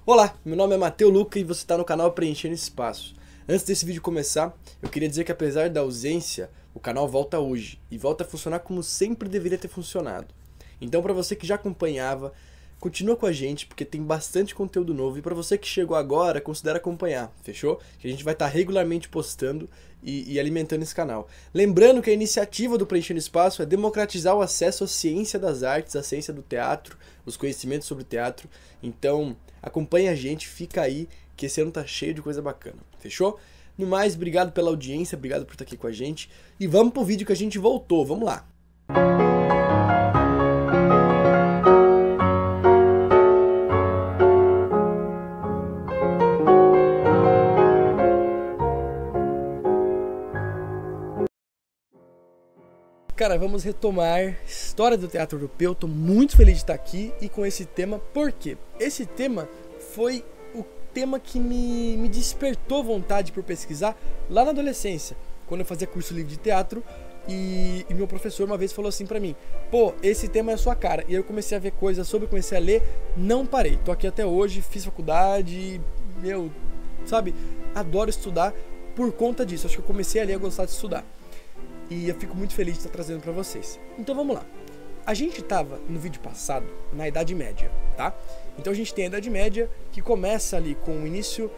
Olá, meu nome é Matheus Luca e você está no canal Preenchendo Espaço. Antes desse vídeo começar, eu queria dizer que apesar da ausência, o canal volta hoje e volta a funcionar como sempre deveria ter funcionado. Então para você que já acompanhava, continua com a gente porque tem bastante conteúdo novo e para você que chegou agora, considere acompanhar, fechou? Que a gente vai estar regularmente postando e alimentando esse canal. Lembrando que a iniciativa do Preenchendo Espaço é democratizar o acesso à ciência das artes, à ciência do teatro, os conhecimentos sobre teatro. Então acompanha a gente, fica aí, que esse ano tá cheio de coisa bacana, fechou? No mais, obrigado pela audiência, obrigado por estar aqui com a gente. E vamos pro vídeo que a gente voltou, vamos lá. Cara, vamos retomar história do teatro europeu. Tô muito feliz de estar aqui e com esse tema, porque esse tema foi o tema que me despertou vontade por pesquisar lá na adolescência, quando eu fazia curso livre de teatro e meu professor uma vez falou assim pra mim: pô, esse tema é a sua cara. E aí eu comecei a ver coisas sobre, comecei a ler, não parei. Tô aqui até hoje, fiz faculdade, sabe, adoro estudar por conta disso. Acho que eu comecei ali a gostar de estudar. E eu fico muito feliz de estar trazendo para vocês. Então vamos lá. A gente estava no vídeo passado na Idade Média, tá? Então a gente tem a Idade Média que começa ali com o início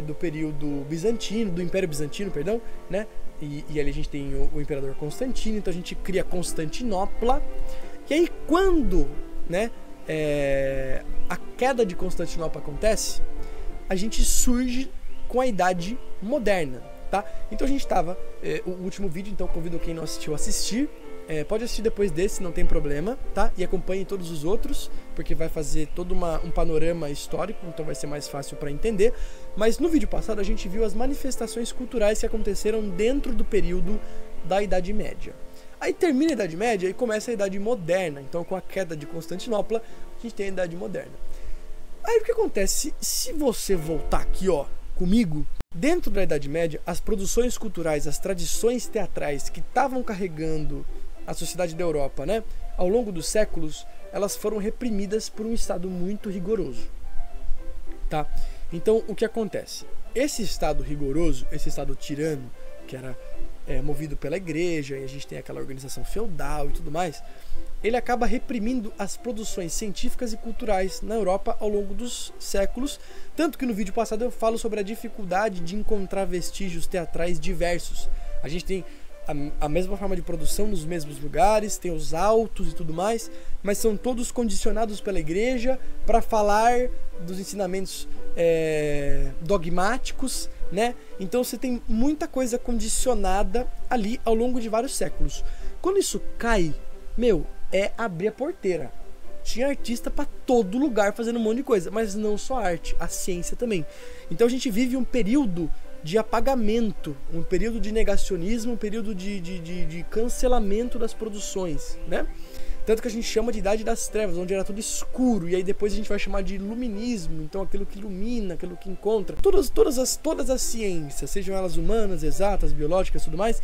do período bizantino, do Império Bizantino, perdão, né? E ali a gente tem o Imperador Constantino, então a gente cria Constantinopla. E aí quando, né, a queda de Constantinopla acontece, a gente surge com a Idade Moderna. Tá? Então a gente estava, o último vídeo, então convido quem não assistiu a assistir, pode assistir depois desse, não tem problema, tá? E acompanhe todos os outros, porque vai fazer todo um panorama histórico, então vai ser mais fácil para entender. Mas no vídeo passado a gente viu as manifestações culturais que aconteceram dentro do período da Idade Média. Aí termina a Idade Média e começa a Idade Moderna, então com a queda de Constantinopla a gente tem a Idade Moderna. Aí o que acontece, se você voltar aqui, ó, comigo, dentro da Idade Média, as produções culturais, as tradições teatrais que estavam carregando a sociedade da Europa, né, ao longo dos séculos, elas foram reprimidas por um Estado muito rigoroso, tá? Então, o que acontece? Esse Estado rigoroso, esse Estado tirano, que era movido pela igreja, e a gente tem aquela organização feudal e tudo mais, ele acaba reprimindo as produções científicas e culturais na Europa ao longo dos séculos, tanto que no vídeo passado eu falo sobre a dificuldade de encontrar vestígios teatrais diversos. A gente tem a mesma forma de produção nos mesmos lugares, tem os autos e tudo mais, mas são todos condicionados pela igreja para falar dos ensinamentos dogmáticos, né? Então você tem muita coisa condicionada ali ao longo de vários séculos. Quando isso cai, é abrir a porteira. Tinha artista para todo lugar fazendo um monte de coisa, mas não só arte, a ciência também. Então a gente vive um período de apagamento, um período de negacionismo, um período de cancelamento das produções, né? Tanto que a gente chama de Idade das Trevas, onde era tudo escuro, e aí depois a gente vai chamar de iluminismo, então aquilo que ilumina, aquilo que encontra. Todas as ciências, sejam elas humanas, exatas, biológicas e tudo mais,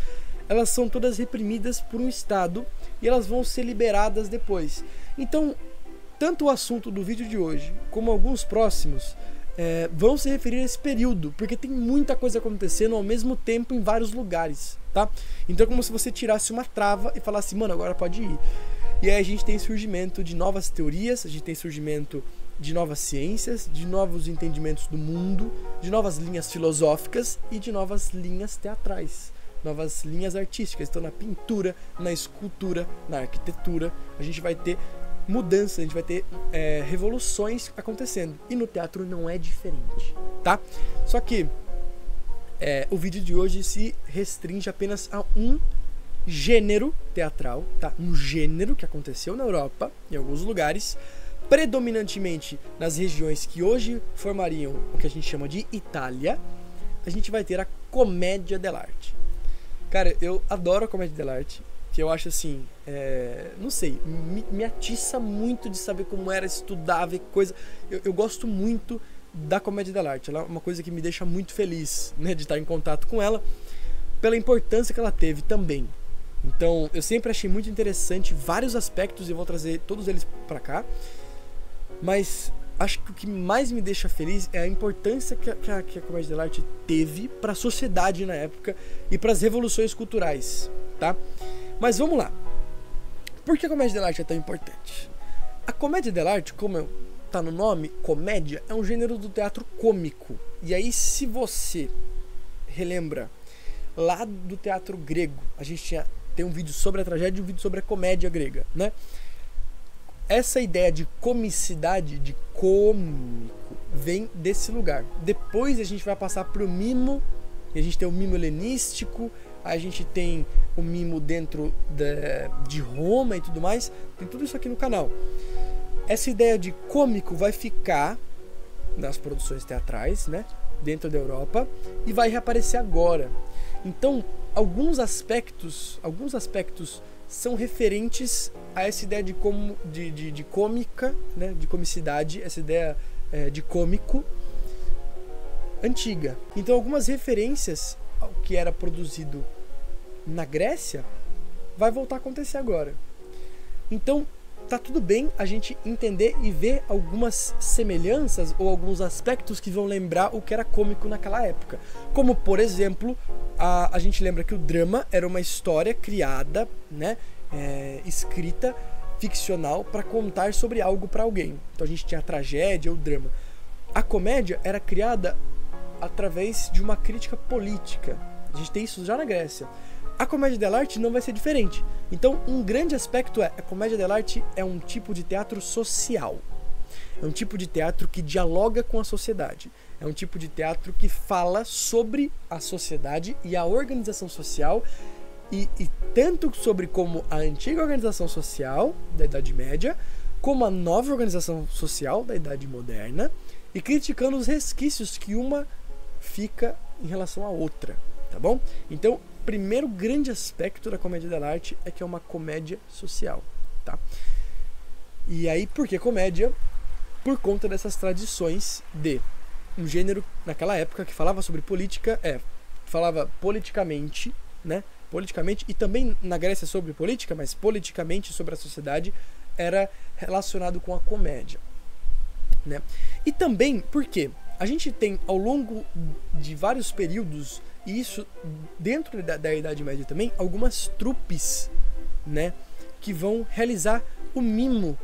elas são todas reprimidas por um Estado e elas vão ser liberadas depois. Então, tanto o assunto do vídeo de hoje como alguns próximos vão se referir a esse período, porque tem muita coisa acontecendo ao mesmo tempo em vários lugares, tá? Então é como se você tirasse uma trava e falasse, mano, agora pode ir. E aí a gente tem surgimento de novas teorias, a gente tem surgimento de novas ciências, de novos entendimentos do mundo, de novas linhas filosóficas e de novas linhas teatrais, novas linhas artísticas. Então na pintura, na escultura, na arquitetura, a gente vai ter mudanças, a gente vai ter revoluções acontecendo. E no teatro não é diferente, tá? Só que o vídeo de hoje se restringe apenas a um gênero teatral, tá? Um gênero que aconteceu na Europa, em alguns lugares, predominantemente nas regiões que hoje formariam o que a gente chama de Itália. A gente vai ter a comédia dell'arte. Cara, eu adoro a comédia dell'arte, que eu acho assim, não sei, me atiça muito de saber como era estudar, ver coisa. Eu gosto muito da comédia dell'arte, ela é uma coisa que me deixa muito feliz, né, de estar em contato com ela, pela importância que ela teve também. Então, eu sempre achei muito interessante vários aspectos, e eu vou trazer todos eles pra cá. Mas acho que o que mais me deixa feliz é a importância que a comédia dell'arte teve para a sociedade na época e para as revoluções culturais, tá? Mas vamos lá. Por que a comédia dell'arte é tão importante? A comédia dell'arte, como tá no nome, comédia, é um gênero do teatro cômico. E aí, se você relembra lá do teatro grego, a gente tem um vídeo sobre a tragédia e um vídeo sobre a comédia grega, né? Essa ideia de comicidade, de cômico, vem desse lugar. Depois a gente vai passar pro mimo, e a gente tem o mimo helenístico, a gente tem o mimo dentro de Roma e tudo mais. Tem tudo isso aqui no canal. Essa ideia de cômico vai ficar nas produções teatrais, né, dentro da Europa, e vai reaparecer agora. Então, alguns aspectos são referentes a essa ideia de cômica, né, de comicidade, essa ideia de cômico antiga. Então, algumas referências ao que era produzido na Grécia vai voltar a acontecer agora. Então, tá tudo bem a gente entender e ver algumas semelhanças ou alguns aspectos que vão lembrar o que era cômico naquela época. Como, por exemplo, a gente lembra que o drama era uma história criada, né, escrita, ficcional, para contar sobre algo para alguém. Então a gente tinha a tragédia ou o drama. A comédia era criada através de uma crítica política. A gente tem isso já na Grécia. A comédia dell'arte não vai ser diferente. Então, um grande aspecto a comédia dell'arte é um tipo de teatro social. É um tipo de teatro que dialoga com a sociedade. É um tipo de teatro que fala sobre a sociedade e a organização social, e tanto sobre como a antiga organização social da Idade Média, como a nova organização social da Idade Moderna, e criticando os resquícios que uma fica em relação à outra, tá bom? Então, primeiro grande aspecto da comédia dell'arte é que é uma comédia social, tá? E aí, por que comédia? Por conta dessas tradições de um gênero naquela época que falava sobre política, falava politicamente, né? Politicamente, e também na Grécia sobre política, mas politicamente sobre a sociedade, era relacionado com a comédia, né? E também, por quê? A gente tem ao longo de vários períodos, e isso dentro da Idade Média também, algumas trupes, né, que vão realizar o mimo.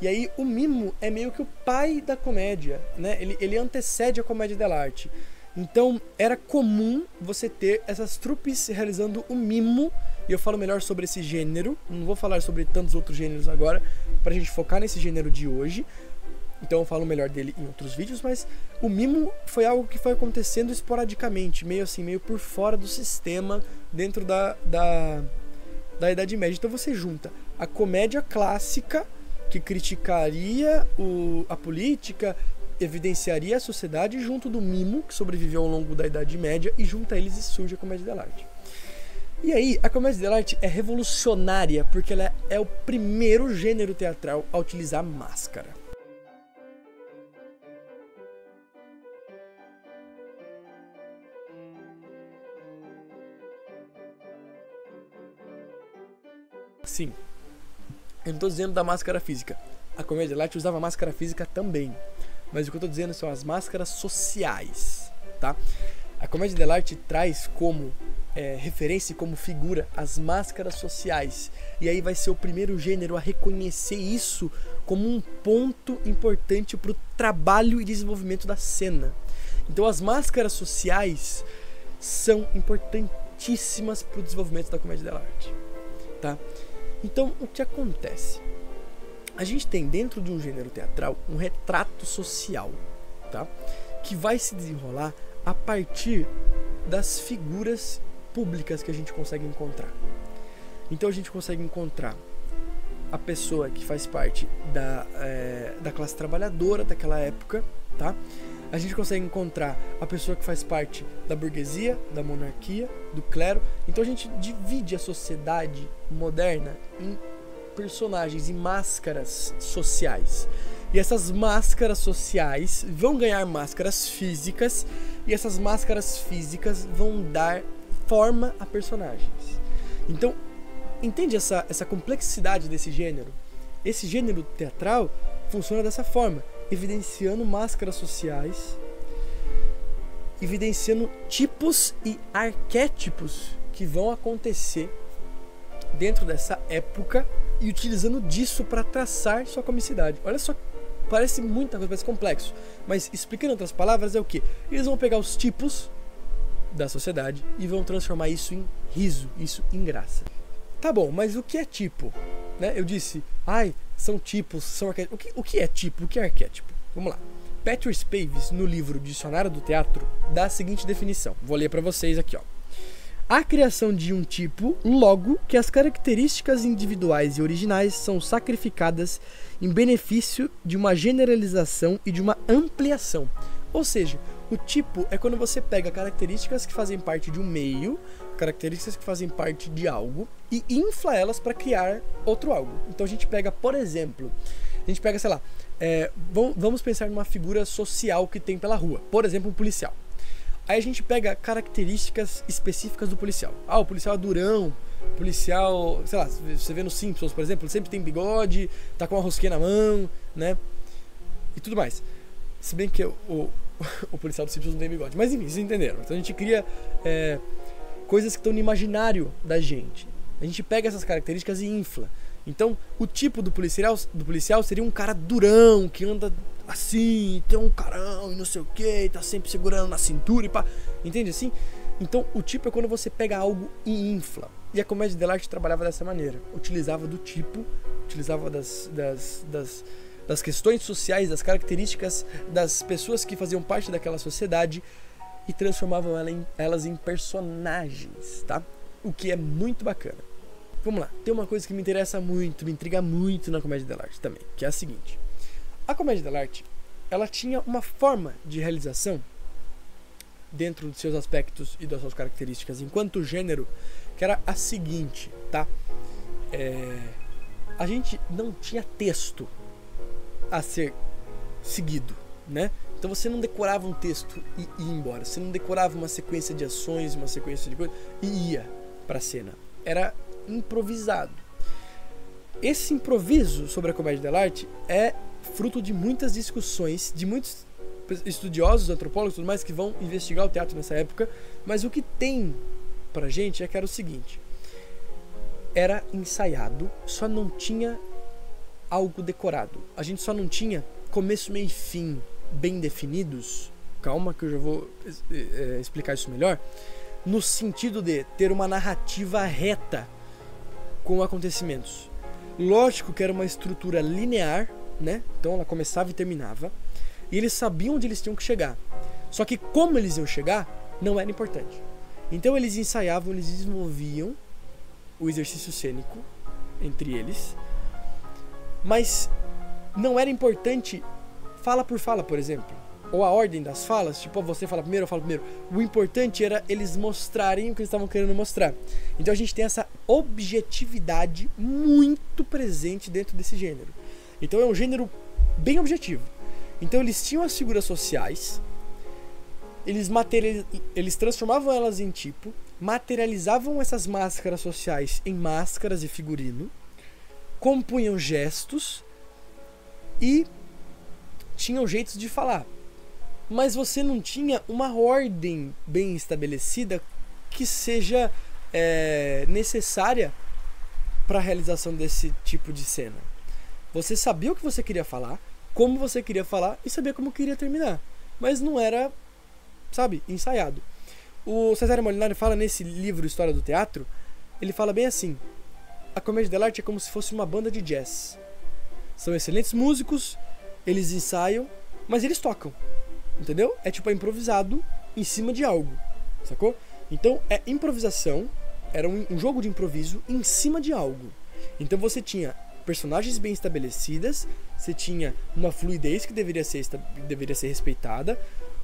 E aí o mimo é meio que o pai da comédia, né? Ele antecede a comédia dell'arte. Então era comum você ter essas trupes realizando o mimo, e eu falo melhor sobre esse gênero, não vou falar sobre tantos outros gêneros agora, pra gente focar nesse gênero de hoje. Então eu falo melhor dele em outros vídeos, mas o mimo foi algo que foi acontecendo esporadicamente, meio assim, meio por fora do sistema, dentro da Idade Média. Então você junta a comédia clássica, que criticaria a política, evidenciaria a sociedade, junto do mimo, que sobreviveu ao longo da Idade Média, e junto a eles surge a comédia dell'arte. E aí, a comédia dell'arte é revolucionária, porque ela é o primeiro gênero teatral a utilizar máscara. Sim, eu não estou dizendo da máscara física. A comédia dell'arte usava máscara física também, mas o que eu estou dizendo são as máscaras sociais, tá? A comédia dell'arte traz como referência e como figura as máscaras sociais, e aí vai ser o primeiro gênero a reconhecer isso como um ponto importante para o trabalho e desenvolvimento da cena. Então as máscaras sociais são importantíssimas para o desenvolvimento da comédia dell'arte, tá? Então, o que acontece? A gente tem dentro de um gênero teatral um retrato social, tá? Que vai se desenrolar a partir das figuras públicas que a gente consegue encontrar. Então a gente consegue encontrar a pessoa que faz parte da classe trabalhadora daquela época, tá? A gente consegue encontrar a pessoa que faz parte da burguesia, da monarquia, do clero. Então a gente divide a sociedade moderna em personagens, em máscaras sociais. E essas máscaras sociais vão ganhar máscaras físicas, e essas máscaras físicas vão dar forma a personagens. Então, entende essa complexidade desse gênero? Esse gênero teatral funciona dessa forma. evidenciando máscaras sociais, evidenciando tipos e arquétipos que vão acontecer dentro dessa época e utilizando disso para traçar sua comicidade. Olha só, parece muita coisa, parece complexo, mas explicando em outras palavras é o que? Eles vão pegar os tipos da sociedade e vão transformar isso em riso, isso em graça. Tá bom, mas o que é tipo? Né? Eu disse, são tipos, são arquétipos. O que é tipo? O que é arquétipo? Vamos lá. Patrick Spaves, no livro Dicionário do Teatro, dá a seguinte definição. Vou ler para vocês aqui, ó. A criação de um tipo, logo que as características individuais e originais são sacrificadas em benefício de uma generalização e de uma ampliação. Ou seja, o tipo é quando você pega características que fazem parte de um meio, características que fazem parte de algo e infla elas para criar outro algo. Então a gente pega, por exemplo, sei lá, vamos pensar numa figura social que tem pela rua, por exemplo, um policial. Aí a gente pega características específicas do policial. O policial é durão, policial, sei lá, você vê nos Simpsons, por exemplo, ele sempre tem bigode, tá com uma rosquinha na mão, né? E tudo mais. Se bem que o policial dos Simpsons não tem bigode. Mas enfim, vocês entenderam. Então a gente cria coisas que estão no imaginário da gente. A gente pega essas características e infla. Então, o tipo do policial seria um cara durão, que anda assim, tem um carão e não sei o que, tá sempre segurando na cintura e pá. Entende assim? Então, o tipo é quando você pega algo e infla. E a comédia dell'arte trabalhava dessa maneira. Utilizava do tipo, utilizava das questões sociais, das características das pessoas que faziam parte daquela sociedade e transformavam elas em personagens, tá? O que é muito bacana. Vamos lá, tem uma coisa que me interessa muito, me intriga muito na comédia dell'arte também, que é a seguinte. A comédia dell'arte, ela tinha uma forma de realização dentro dos seus aspectos e das suas características enquanto gênero, que era a seguinte, tá? A gente não tinha texto a ser seguido, né? Então você não decorava um texto e ia embora, você não decorava uma sequência de ações, uma sequência de coisas e ia pra cena. Era improvisado. Esse improviso sobre a comédia dell'arte é fruto de muitas discussões, de muitos estudiosos, antropólogos e tudo mais que vão investigar o teatro nessa época, mas o que tem pra gente é que era o seguinte: era ensaiado, só não tinha algo decorado. A gente só não tinha começo, meio e fim bem definidos. Calma que eu já vou explicar isso melhor. No sentido de ter uma narrativa reta com acontecimentos. Lógico que era uma estrutura linear, né? Então ela começava e terminava. E eles sabiam onde eles tinham que chegar. Só que como eles iam chegar, não era importante. Então eles ensaiavam, eles desenvolviam o exercício cênico entre eles. Mas não era importante fala por fala, por exemplo. Ou a ordem das falas, tipo, você fala primeiro, eu falo primeiro. O importante era eles mostrarem o que eles estavam querendo mostrar. Então a gente tem essa objetividade muito presente dentro desse gênero. Então é um gênero bem objetivo. Então eles tinham as figuras sociais, eles transformavam elas em tipo, materializavam essas máscaras sociais em máscaras e figurino, compunham gestos e tinham jeitos de falar. Mas você não tinha uma ordem bem estabelecida que seja necessária para a realização desse tipo de cena. Você sabia o que você queria falar, como você queria falar e sabia como queria terminar. Mas não era, sabe, ensaiado. O Cesare Molinari fala nesse livro História do Teatro, ele fala bem assim: a comédia dell'arte é como se fosse uma banda de jazz. São excelentes músicos, eles ensaiam, mas eles tocam. Entendeu? É tipo improvisado em cima de algo, sacou? Então é improvisação, era um jogo de improviso em cima de algo. Então você tinha personagens bem estabelecidas, você tinha uma fluidez que deveria ser respeitada,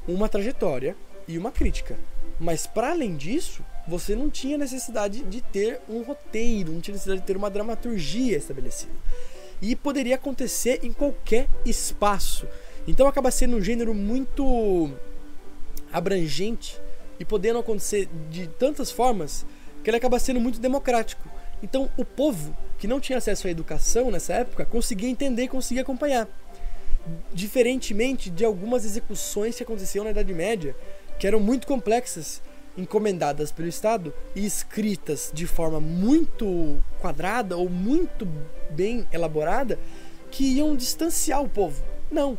uma trajetória e uma crítica. Mas para além disso, você não tinha necessidade de ter um roteiro, não tinha necessidade de ter uma dramaturgia estabelecida. E poderia acontecer em qualquer espaço. Então acaba sendo um gênero muito abrangente e podendo acontecer de tantas formas que ele acaba sendo muito democrático. Então o povo que não tinha acesso à educação nessa época conseguia entender e conseguia acompanhar. Diferentemente de algumas execuções que aconteciam na Idade Média, que eram muito complexas, encomendadas pelo Estado e escritas de forma muito quadrada ou muito bem elaborada, que iam distanciar o povo. Não.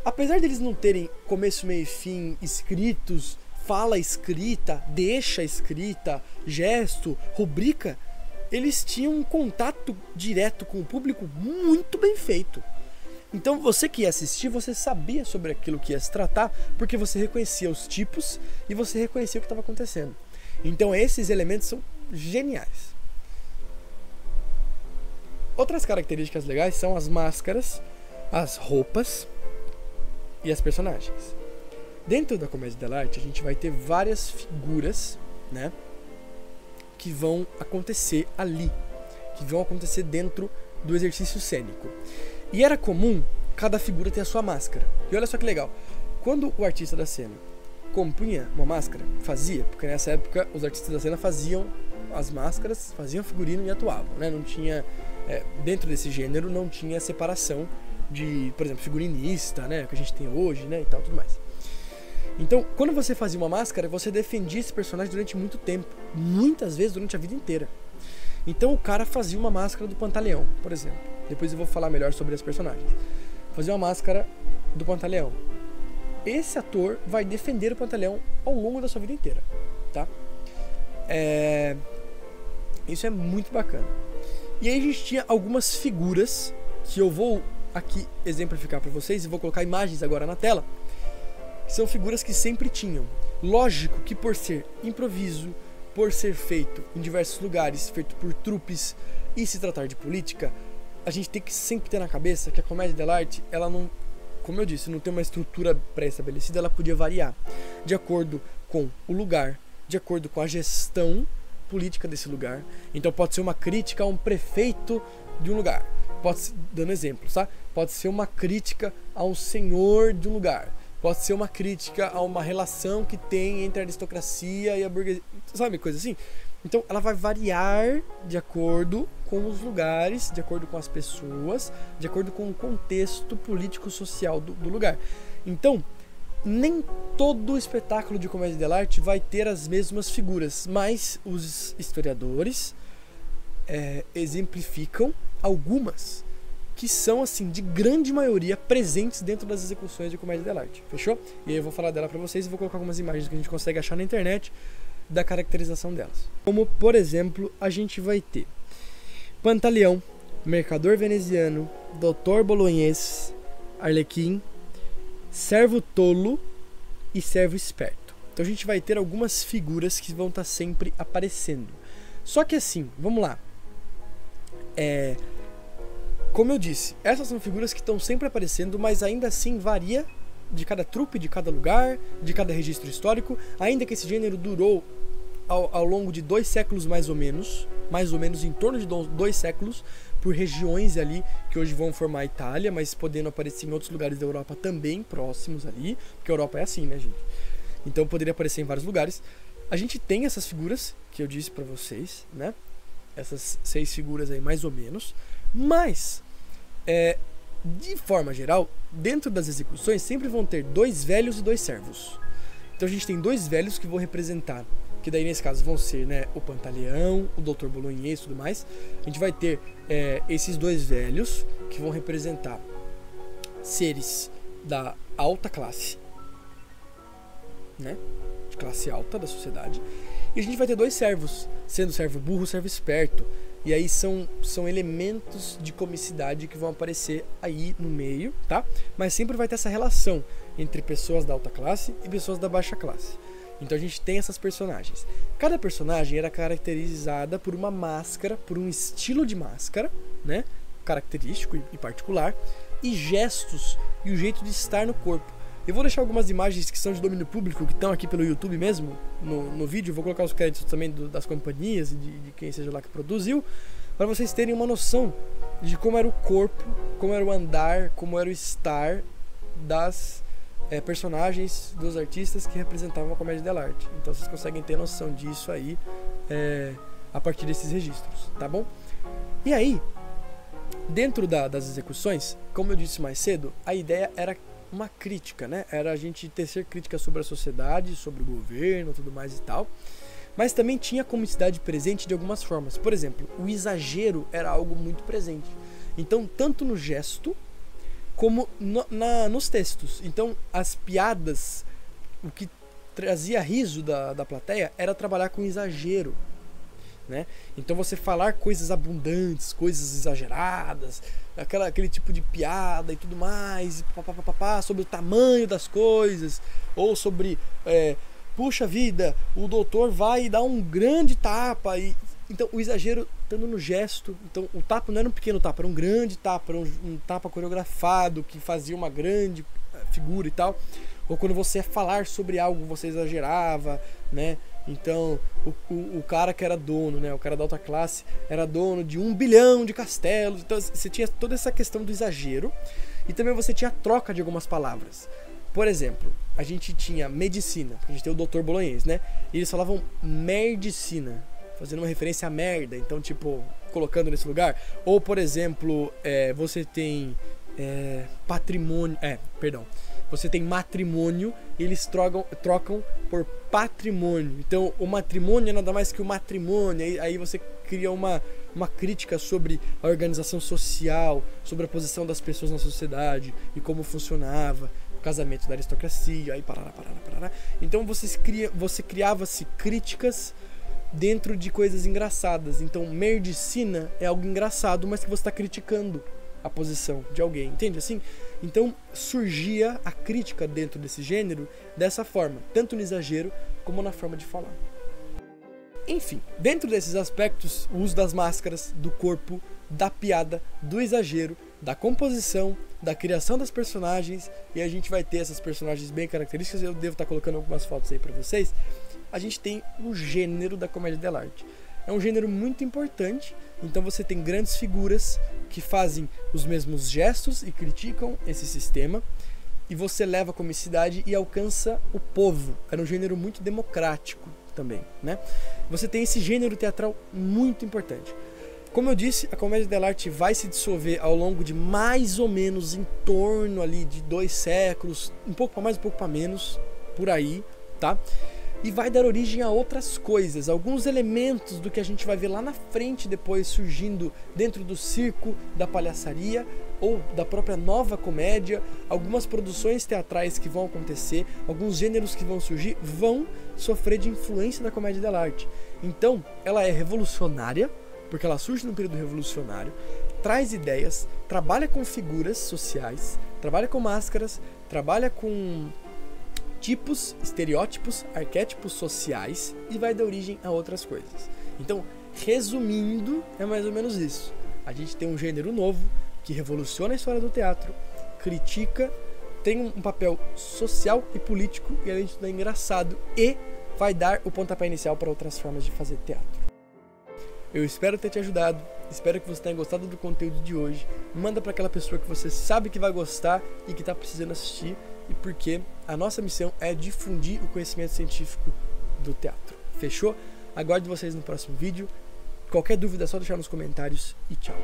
Apesar deles não terem começo, meio e fim escritos, fala escrita, deixa escrita, gesto, rubrica, eles tinham um contato direto com o público muito bem feito. Então você que ia assistir, você sabia sobre aquilo que ia se tratar, porque você reconhecia os tipos e você reconhecia o que estava acontecendo. Então esses elementos são geniais. Outras características legais são as máscaras, as roupas e as personagens. Dentro da comédia dell'arte, a gente vai ter várias figuras, né, que vão acontecer ali, que vão acontecer dentro do exercício cênico. E era comum cada figura ter a sua máscara. E olha só que legal, quando o artista da cena compunha uma máscara, fazia, porque nessa época os artistas da cena faziam as máscaras, faziam figurino e atuavam, né? Não tinha, dentro desse gênero não tinha separação de, por exemplo, figurinista, né, que a gente tem hoje, né, e tal, tudo mais. Então, quando você fazia uma máscara, você defendia esse personagem durante muito tempo, muitas vezes durante a vida inteira. Então o cara fazia uma máscara do Pantaleão, por exemplo. Depois eu vou falar melhor sobre as personagens. Fazia uma máscara do Pantaleão. Esse ator vai defender o Pantaleão ao longo da sua vida inteira, tá? Isso é muito bacana. E aí a gente tinha algumas figuras que eu vou aqui exemplificar para vocês e vou colocar imagens agora na tela. São figuras que sempre tinham. Lógico que por ser improviso, por ser feito em diversos lugares, feito por trupes e se tratar de política, a gente tem que sempre ter na cabeça que a comédia dell'arte, ela não, como eu disse, não tem uma estrutura pré-estabelecida, ela podia variar de acordo com o lugar, de acordo com a gestão política desse lugar. Então pode ser uma crítica a um prefeito de um lugar, pode ser, dando exemplos, tá? Pode ser uma crítica a um senhor de um lugar, pode ser uma crítica a uma relação que tem entre a aristocracia e a burguesia, sabe, coisa assim. Então ela vai variar de acordo com os lugares, de acordo com as pessoas, de acordo com o contexto político-social do lugar. Então, nem todo espetáculo de comédia dell'arte vai ter as mesmas figuras, mas os historiadores exemplificam algumas que são, assim, de grande maioria presentes dentro das execuções de comédia dell'arte. Fechou? E aí eu vou falar dela pra vocês e vou colocar algumas imagens que a gente consegue achar na internet da caracterização delas. Como, por exemplo, a gente vai ter Pantaleão, Mercador Veneziano, Doutor Bolognês, Arlequim, Servo Tolo e Servo Esperto. Então a gente vai ter algumas figuras que vão estar sempre aparecendo. Só que assim, vamos lá. Como eu disse, essas são figuras que estão sempre aparecendo, mas ainda assim varia de cada trupe, de cada lugar, de cada registro histórico, ainda que esse gênero durou ao longo de 2 séculos mais ou menos em torno de 2 séculos, por regiões ali que hoje vão formar a Itália, mas podendo aparecer em outros lugares da Europa também, próximos ali, porque a Europa é assim, né, gente? Então poderia aparecer em vários lugares. A gente tem essas figuras que eu disse pra vocês, né? Essas 6 figuras aí mais ou menos, mas de forma geral, dentro das execuções sempre vão ter 2 velhos e 2 servos. Então a gente tem 2 velhos que vão representar, que daí nesse caso vão ser, né, o Pantaleão, o Doutor Bolognês e tudo mais. A gente vai ter esses 2 velhos que vão representar seres da alta classe, né, de classe alta da sociedade. E a gente vai ter 2 servos, sendo servo burro e servo esperto. E aí são elementos de comicidade que vão aparecer aí no meio, tá? Mas sempre vai ter essa relação entre pessoas da alta classe e pessoas da baixa classe. Então a gente tem essas personagens. Cada personagem era caracterizada por uma máscara, por um estilo de máscara, né? Característico e particular, e gestos e o jeito de estar no corpo. Eu vou deixar algumas imagens que são de domínio público, que estão aqui pelo YouTube mesmo, no vídeo. Vou colocar os créditos também das companhias e de quem seja lá que produziu, para vocês terem uma noção de como era o corpo, como era o andar, como era o estar das personagens, dos artistas que representavam a comédia dell'arte. Então vocês conseguem ter noção disso aí a partir desses registros, tá bom? E aí, dentro das execuções, como eu disse mais cedo, a ideia era uma crítica, né? Era a gente tecer crítica sobre a sociedade, sobre o governo, tudo mais e tal. Mas também tinha a comicidade presente de algumas formas. Por exemplo, o exagero era algo muito presente. Então, tanto no gesto como nos textos. Então, as piadas, o que trazia riso da plateia era trabalhar com exagero, né? Então, você falar coisas abundantes, coisas exageradas, aquele tipo de piada e tudo mais, sobre o tamanho das coisas, ou sobre, puxa vida, o doutor vai dar um grande tapa. Então, o exagero estando no gesto. Então, o tapa não era um pequeno tapa, era um grande tapa, era um tapa coreografado que fazia uma grande figura e tal. Ou quando você ia falar sobre algo, você exagerava, né? Então, o cara que era dono, né? O cara da alta classe era dono de 1 bilhão de castelos. Então, você tinha toda essa questão do exagero. E também você tinha a troca de algumas palavras. Por exemplo, a gente tinha medicina. A gente tem o Dr. Bolonhês, né? E eles falavam merdicina, fazendo uma referência à merda. Então, tipo, colocando nesse lugar. Ou, por exemplo, você tem patrimônio... Você tem matrimônio e eles trocam por patrimônio. Então, o matrimônio é nada mais que o matrimônio. Aí você cria uma crítica sobre a organização social, sobre a posição das pessoas na sociedade e como funcionava o casamento da aristocracia. Aí parará. Então, você criava-se críticas dentro de coisas engraçadas. Então, merdicina é algo engraçado, mas que você está criticando a posição de alguém, entende assim? Então surgia a crítica dentro desse gênero dessa forma, tanto no exagero como na forma de falar. Enfim, dentro desses aspectos, o uso das máscaras, do corpo, da piada, do exagero, da composição, da criação das personagens, e a gente vai ter essas personagens bem características, eu devo estar colocando algumas fotos aí pra vocês. A gente tem o gênero da comédia dell'arte. É um gênero muito importante, então você tem grandes figuras que fazem os mesmos gestos e criticam esse sistema, e você leva a comicidade e alcança o povo. Era um gênero muito democrático também, né? Você tem esse gênero teatral muito importante. Como eu disse, a comédia dell'arte vai se dissolver ao longo de mais ou menos em torno ali de 2 séculos, um pouco para mais, um pouco para menos, por aí, tá? E vai dar origem a outras coisas, alguns elementos do que a gente vai ver lá na frente depois surgindo dentro do circo, da palhaçaria ou da própria nova comédia. Algumas produções teatrais que vão acontecer, alguns gêneros que vão surgir, vão sofrer de influência da comédia dell'arte. Então, ela é revolucionária, porque ela surge num período revolucionário, traz ideias, trabalha com figuras sociais, trabalha com máscaras, trabalha com tipos, estereótipos, arquétipos sociais e vai dar origem a outras coisas. Então, resumindo, é mais ou menos isso. A gente tem um gênero novo que revoluciona a história do teatro, critica, tem um papel social e político e além de tudo é engraçado e vai dar o pontapé inicial para outras formas de fazer teatro. Eu espero ter te ajudado, espero que você tenha gostado do conteúdo de hoje. Manda para aquela pessoa que você sabe que vai gostar e que está precisando assistir, e porque a nossa missão é difundir o conhecimento científico do teatro. Fechou? Aguardo vocês no próximo vídeo. Qualquer dúvida é só deixar nos comentários e tchau.